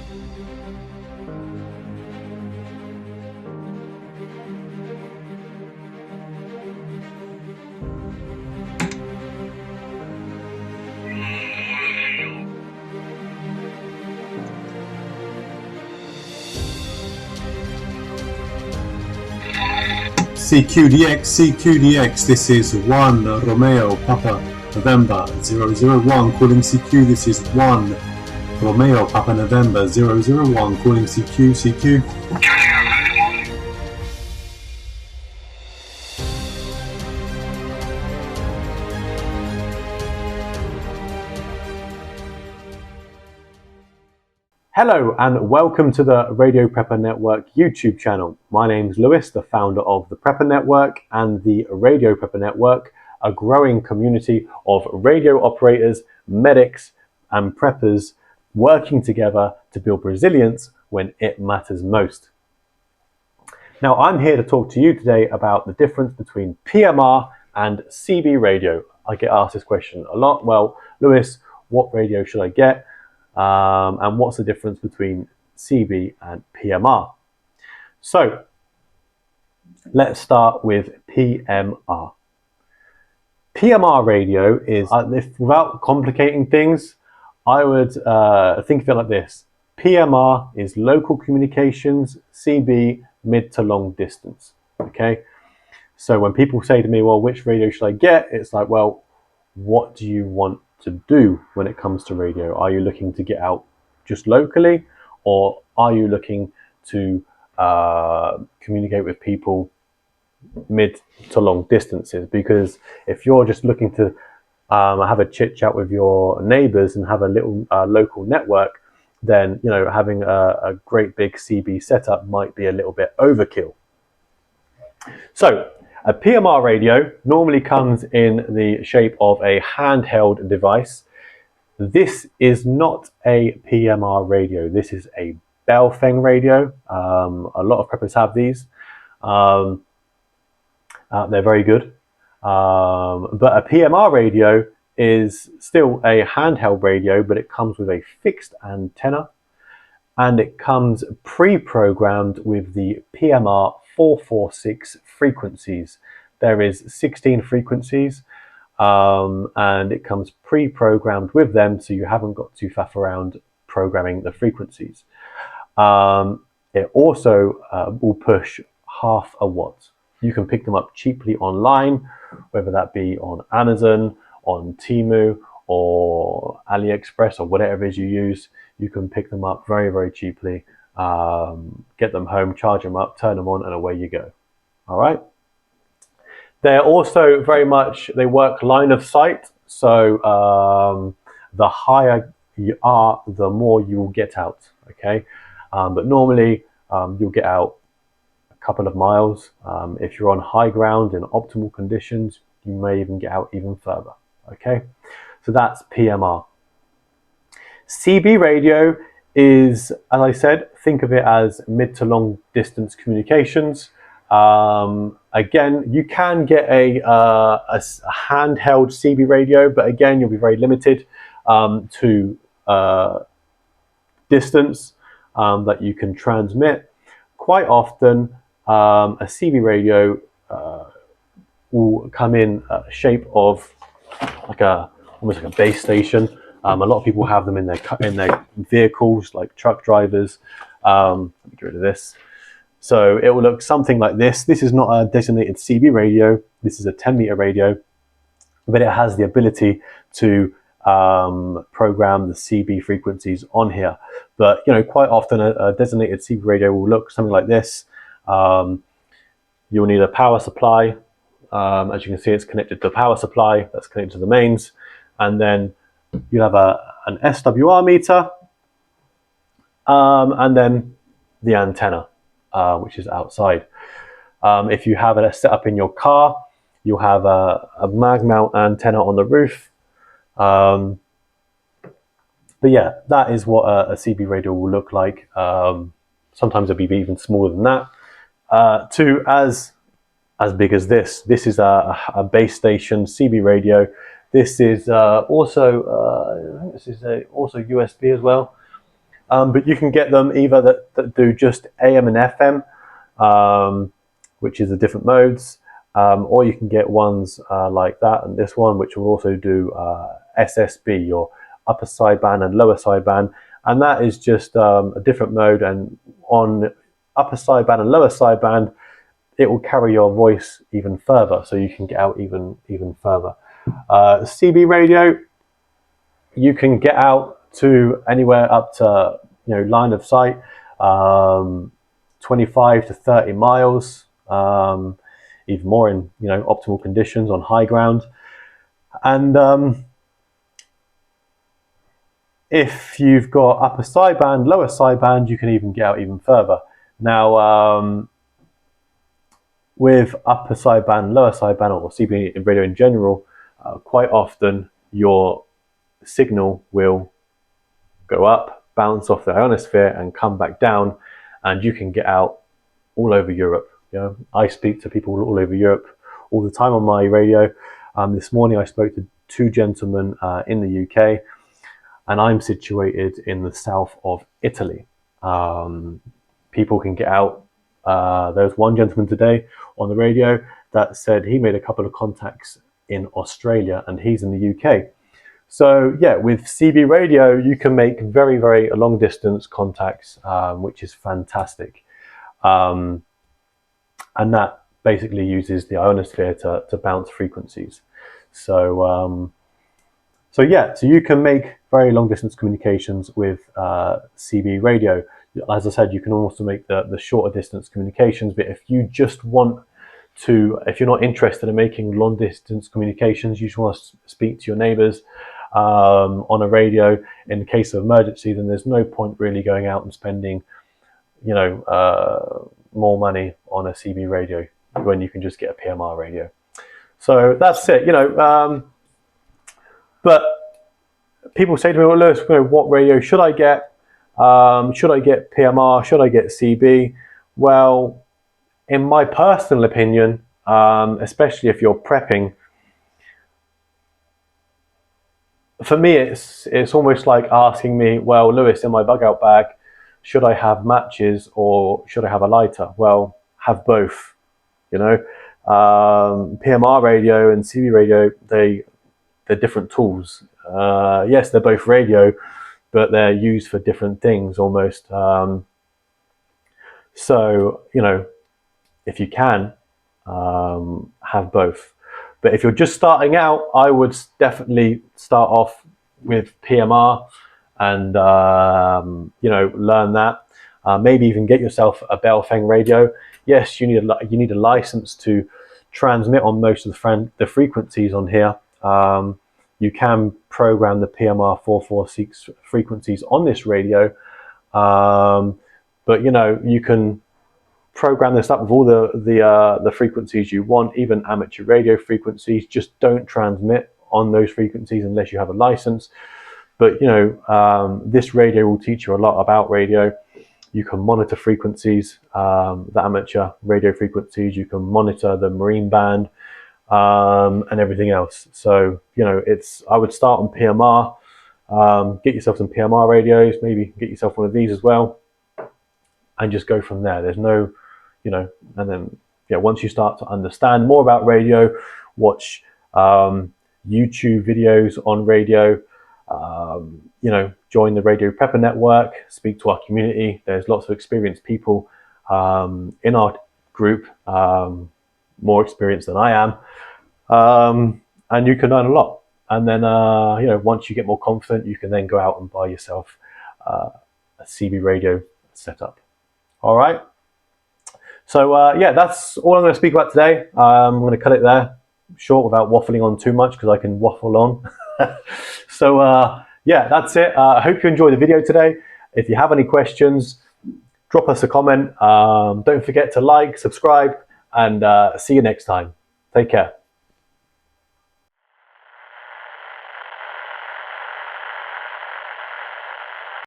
CQDX, this is 1 Romeo Papa November 001 calling CQ, this is 1 Romeo Papa November 001 calling CQ. Hello and welcome to the Radio Prepper Network YouTube channel. My name's Lewis, the founder of the Prepper Network and the Radio Prepper Network, a growing community of radio operators, medics and preppers working together to build resilience when it matters most. Now I'm here to talk to you today about the difference between PMR and CB radio. I get asked this question a lot. Well, Lewis, what radio should I get? And what's the difference between CB and PMR? So let's start with PMR. PMR radio is, without complicating things, I would think of it like this. PMR is local communications, CB mid to long distance. Okay, so when people say to me, well, which radio should I get? It's like, well, what do you want to do when it comes to radio? Are you looking to get out just locally, or are you looking to communicate with people mid to long distances? Because if you're just looking to have a chit chat with your neighbors and have a little local network, then having a great big CB setup might be a little bit overkill. So a PMR radio normally comes in the shape of a handheld device. This is not a PMR radio. This is a Baofeng radio. A lot of preppers have these. They're very good. But a PMR radio is still a handheld radio, but it comes with a fixed antenna and it comes pre-programmed with the PMR446 frequencies. There is 16 frequencies and it comes pre-programmed with them, so you haven't got to faff around programming the frequencies. It also will push half a watt. You can pick them up cheaply online, whether that be on Amazon, on Temu or AliExpress or whatever it is you use. You can pick them up very, very cheaply, get them home, charge them up, turn them on, and away you go. All right. They're also very much, they work line of sight. So the higher you are, the more you will get out. Okay. But normally you'll get out a couple of miles. If you're on high ground in optimal conditions, you may even get out even further. Okay. So that's PMR. CB radio is, as I said, think of it as mid to long distance communications. Again, you can get a handheld CB radio, but again, you'll be very limited to distance that you can transmit. Quite often, a CB radio will come in a shape of almost like a base station. A lot of people have them in their vehicles, like truck drivers. Let me get rid of this. So it will look something like this. This is not a designated CB radio. This is a 10-meter radio, but it has the ability to program the CB frequencies on here. But quite often a designated CB radio will look something like this. You'll need a power supply. As you can see, it's connected to the power supply. That's connected to the mains, and then you have an SWR meter, and then the antenna, which is outside. If you have it set up in your car, you'll have a mag mount antenna on the roof. But yeah, that is what a CB radio will look like. Sometimes it'll be even smaller than that, to as big as this. This is a base station CB radio. This is also I think this is also USB as well. But you can get them either that do just AM and FM, which is the different modes, or you can get ones like that and this one, which will also do SSB, or upper sideband and lower sideband, and that is just a different mode. And on upper sideband and lower sideband, it will carry your voice even further, so you can get out even further. CB radio, you can get out to anywhere up to, line of sight, 25 to 30 miles, even more in optimal conditions on high ground. And if you've got upper sideband, lower sideband, you can even get out even further. Now, with upper sideband, lower sideband, or CB radio in general, quite often your signal will go up, bounce off the ionosphere, and come back down, and you can get out all over Europe. I speak to people all over Europe all the time on my radio. This morning I spoke to two gentlemen in the UK, and I'm situated in the south of Italy. People can get out. There's one gentleman today on the radio that said he made a couple of contacts in Australia, and he's in the UK. So yeah, with CB radio, you can make very, very long distance contacts, which is fantastic. And that basically uses the ionosphere to bounce frequencies. So yeah, so you can make very long distance communications with CB radio. As I said, you can also make the shorter distance communications, but if you just want to, if you're not interested in making long distance communications, you just want to speak to your neighbors on a radio in case of emergency, then there's no point really going out and spending, more money on a CB radio when you can just get a PMR radio. So that's it, but people say to me, well, Lewis, what radio should I get? Should I get PMR? Should I get CB? Well, in my personal opinion, especially if you're prepping, for me, it's almost like asking me, well, Lewis, in my bug out bag, should I have matches or should I have a lighter? Well, have both. PMR radio and CB radio, they're different tools. Yes, they're both radio, but they're used for different things almost. So, if you can, have both. But if you're just starting out, I would definitely start off with PMR and, learn that. Maybe even get yourself a Baofeng radio. Yes, you need a license to transmit on most of the frequencies on here. You can program the PMR446 frequencies on this radio, but you can program this up with all the frequencies you want, even amateur radio frequencies. Just don't transmit on those frequencies unless you have a license. But this radio will teach you a lot about radio. You can monitor frequencies, the amateur radio frequencies. You can monitor the marine band, and everything else. So I would start on PMR, get yourself some PMR radios, maybe get yourself one of these as well, and just go from there. There's no, and then once you start to understand more about radio, watch YouTube videos on radio, join the Radio Prepper Network, speak to our community. There's lots of experienced people in our group, more experienced than I am, and you can learn a lot. And then once you get more confident, you can then go out and buy yourself a CB radio setup. All right. So that's all I'm going to speak about today. I'm going to cut it there, short, without waffling on too much, because I can waffle on. So that's it. I hope you enjoyed the video today. If you have any questions, drop us a comment. Don't forget to like, subscribe, and see you next time. Take care.